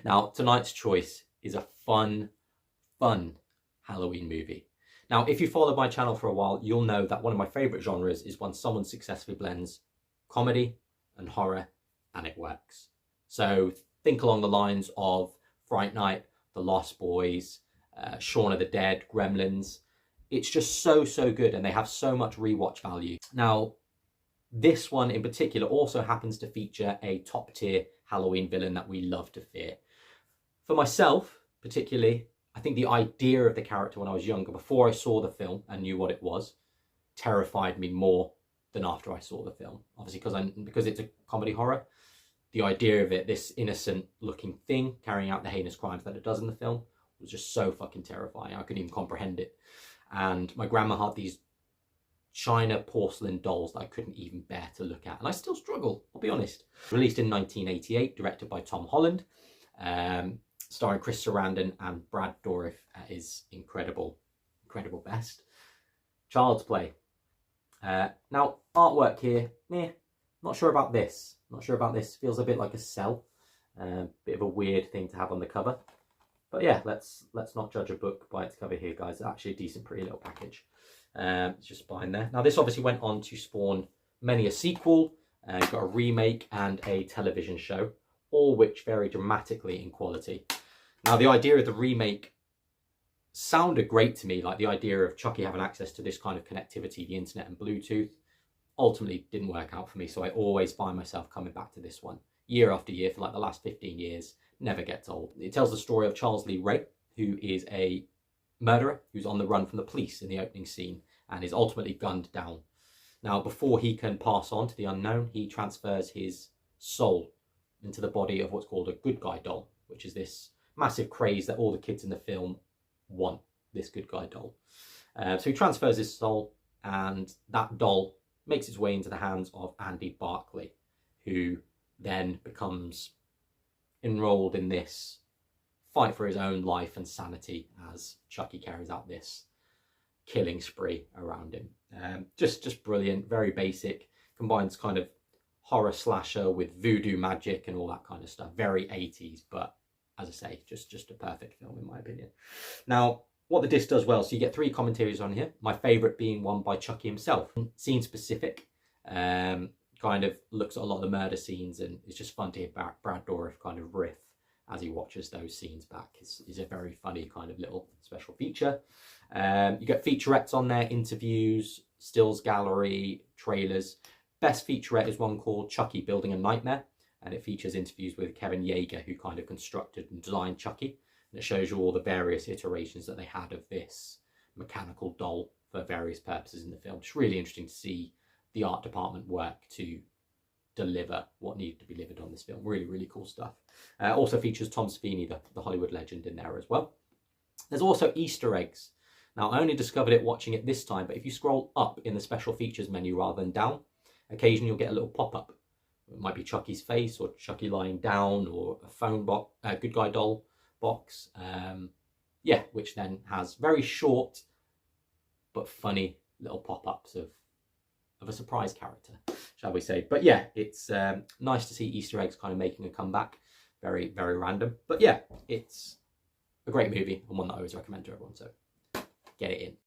Now, tonight's choice is a fun Halloween movie. Now, if you follow my channel for a while, you'll know that one of my favourite genres is when someone successfully blends comedy and horror, and it works. So think along the lines of Fright Night, The Lost Boys, Shaun of the Dead, Gremlins. It's just so good, and they have so much rewatch value. Now, this one in particular also happens to feature a top tier Halloween villain that we love to fear. For myself, particularly, I think the idea of the character when I was younger, before I saw the film and knew what it was, terrified me more than after I saw the film. Obviously, because it's a comedy horror, the idea of it, this innocent looking thing carrying out the heinous crimes that it does in the film, was just so fucking terrifying. I couldn't even comprehend it. And my grandma had these china porcelain dolls that I couldn't even bear to look at. And I still struggle, I'll be honest. Released in 1988, directed by Tom Holland, starring Chris Sarandon and Brad Dourif at his incredible best. Child's Play. Now, artwork here, not sure about this. Feels a bit like a cell. Bit of a weird thing to have on the cover. But yeah, let's not judge a book by its cover here, guys. It's actually a decent, pretty little package. It's just fine there. Now, this obviously went on to spawn many a sequel, got a remake and a television show, all which vary dramatically in quality. Now, the idea of the remake sounded great to me, like the idea of Chucky having access to this kind of connectivity, the internet and Bluetooth, ultimately didn't work out for me. So I always find myself coming back to this one year after year for like the last 15 years. Never gets old. It tells the story of Charles Lee Ray, who is a murderer who's on the run from the police in the opening scene and is ultimately gunned down. Now, before he can pass on to the unknown, he transfers his soul into the body of what's called a good guy doll, which is this massive craze that all the kids in the film want, this good guy doll. So he transfers his soul, and that doll makes its way into the hands of Andy Barclay, who then becomes enrolled in this fight for his own life and sanity as Chucky carries out this killing spree around him. Just brilliant, very basic, combines kind of horror slasher with voodoo magic and all that kind of stuff. Very 80s, but as I say, just a perfect film in my opinion. Now, what the disc does well, so you get 3 commentaries on here. My favourite being one by Chucky himself. Scene specific, kind of looks at a lot of the murder scenes, and it's just fun to hear Brad Dourif kind of riff as he watches those scenes back. It's a very funny kind of little special feature. You get featurettes on there, interviews, stills gallery, trailers. Best featurette is one called Chucky Building a Nightmare, and it features interviews with Kevin Yeager, who kind of constructed and designed Chucky. And it shows you all the various iterations that they had of this mechanical doll for various purposes in the film. It's really interesting to see the art department work to deliver what needed to be delivered on this film. Really cool stuff. Also features Tom Savini, the Hollywood legend, in there as well. There's also Easter eggs. Now, I only discovered it watching it this time, but if you scroll up in the special features menu rather than down, occasionally you'll get a little pop-up. It might be Chucky's face, or Chucky lying down, or a phone box, good guy doll box. Yeah, which then has very short but funny little pop-ups of a surprise character, shall we say. But yeah, it's nice to see Easter eggs kind of making a comeback. Very random. But yeah, it's a great movie and one that I always recommend to everyone, so get it in.